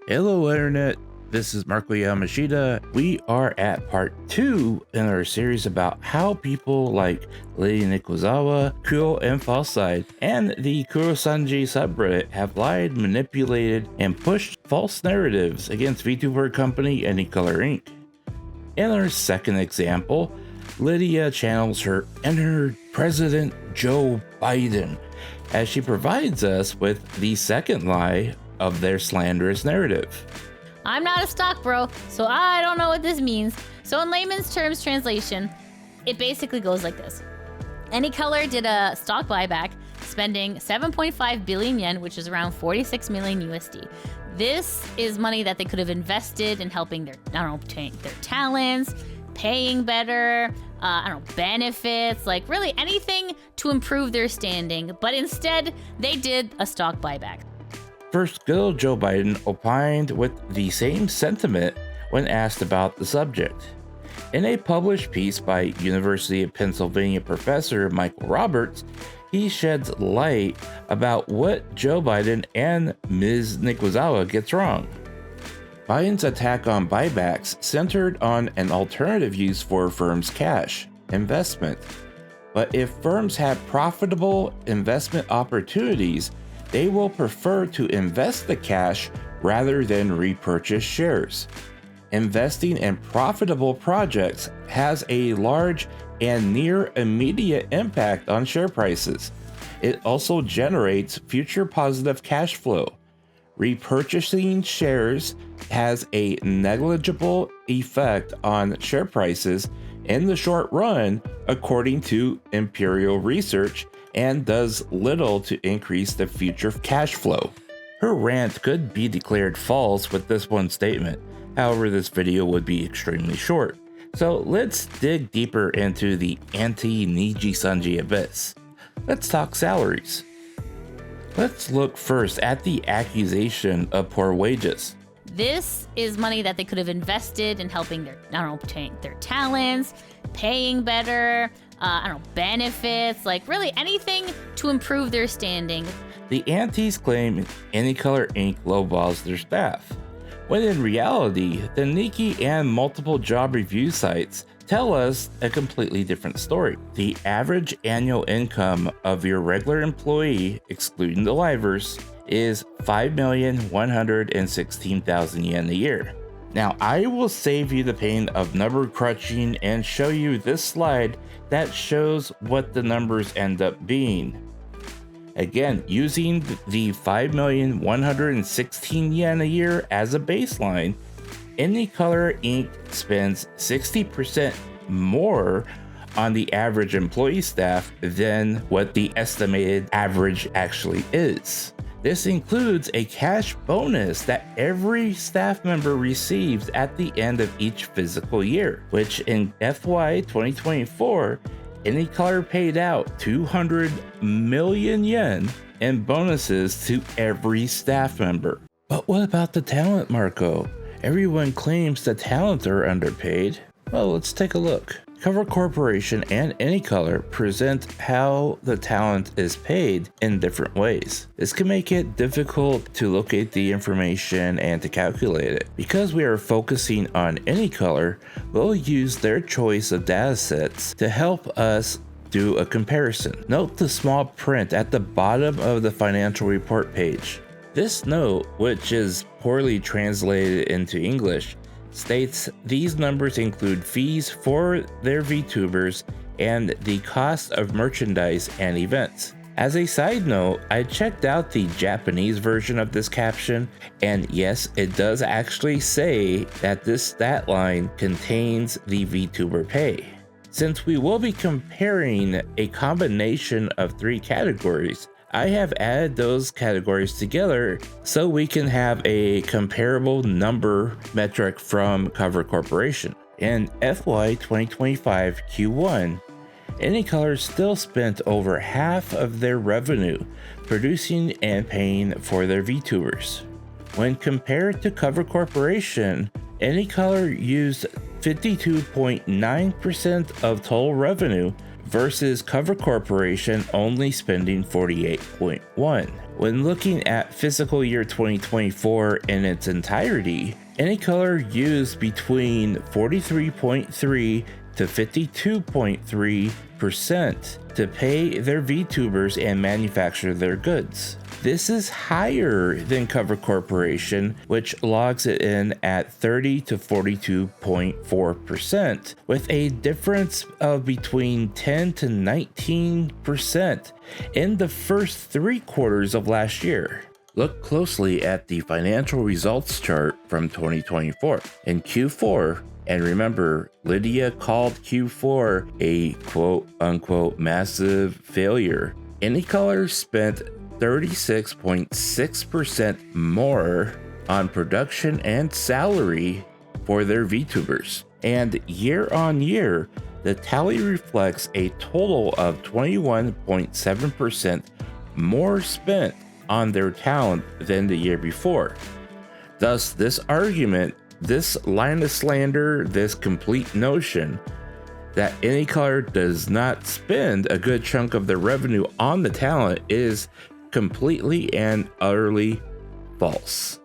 Hello Internet, this is Marko Yamashita. We are at part 2 in our series about how people like Lady Nikuzawa, Kuo and Falside, and the Kurosanji subreddit have lied, manipulated, and pushed false narratives against VTuber company Anycolor Inc. In our second example, Lydia channels her inner President Joe Biden as she provides us with the second lie of their slanderous narrative. I'm not a stock bro, so I don't know what this means. So in layman's terms translation, it basically goes like this. Anycolor did a stock buyback, spending 7.5 billion yen, which is around 46 million USD. This is money that they could have invested in helping their talents, paying better, benefits, like really anything to improve their standing. But instead, they did a stock buyback. First, good old Joe Biden opined with the same sentiment when asked about the subject. In a published piece by University of Pennsylvania professor Michael Roberts, he sheds light about what Joe Biden and Ms. Nikuzawa gets wrong. Biden's attack on buybacks centered on an alternative use for firms' cash, investment. But if firms have profitable investment opportunities, they will prefer to invest the cash rather than repurchase shares. Investing in profitable projects has a large and near immediate impact on share prices. It also generates future positive cash flow. Repurchasing shares has a negligible effect on share prices in the short run, according to Imperial Research, and does little to increase the future cash flow. Her rant could be declared false with this one statement. However, this video would be extremely short. So let's dig deeper into the anti-Niji-sanji abyss. Let's talk salaries. Let's look first at the accusation of poor wages. This is money that they could have invested in helping their talents, paying better, benefits, like really anything to improve their standing. The antis claim Anycolor Inc. lowballs their staff, when in reality, the Nikki and multiple job review sites tell us a completely different story. The average annual income of your regular employee, excluding the livers, is 5,116,000 yen a year. Now, I will save you the pain of number crunching and show you this slide that shows what the numbers end up being. Again, using the 5,116 yen a year as a baseline, Anycolor Inc. spends 60% more on the average employee staff than what the estimated average actually is. This includes a cash bonus that every staff member receives at the end of each fiscal year, which in FY2024, Anycolor paid out 200 million yen in bonuses to every staff member. But what about the talent, Marko? Everyone claims the talent are underpaid. Well, let's take a look. Cover Corporation and Anycolor present how the talent is paid in different ways. This can make it difficult to locate the information and to calculate it. Because we are focusing on Anycolor, we'll use their choice of datasets to help us do a comparison. Note the small print at the bottom of the financial report page. This note, which is poorly translated into English, states these numbers include fees for their VTubers and the cost of merchandise and events. As a side note, I checked out the Japanese version of this caption, and yes, it does actually say that this stat line contains the VTuber pay. Since we will be comparing a combination of 3 categories, I have added those categories together so we can have a comparable number metric from Cover Corporation. In FY2025 Q1, Anycolor still spent over half of their revenue producing and paying for their VTubers. When compared to Cover Corporation, Anycolor used 52.9% of total revenue versus Cover Corporation only spending 48.1. When looking at fiscal year 2024 in its entirety, Any Color used between 43.3 to 52.3% to pay their VTubers and manufacture their goods. This is higher than Cover Corporation, which logs it in at 30 to 42.4%, with a difference of between 10 to 19% in the first 3 quarters of last year. Look closely at the financial results chart from 2024. In Q4, and remember, Lydia called Q4 a quote-unquote massive failure. Any Color spent 36.6% more on production and salary for their VTubers. And year on year, the tally reflects a total of 21.7% more spent on their talent than the year before. Thus, this argument, this line of slander, this complete notion that Any Color does not spend a good chunk of their revenue on the talent is completely and utterly false.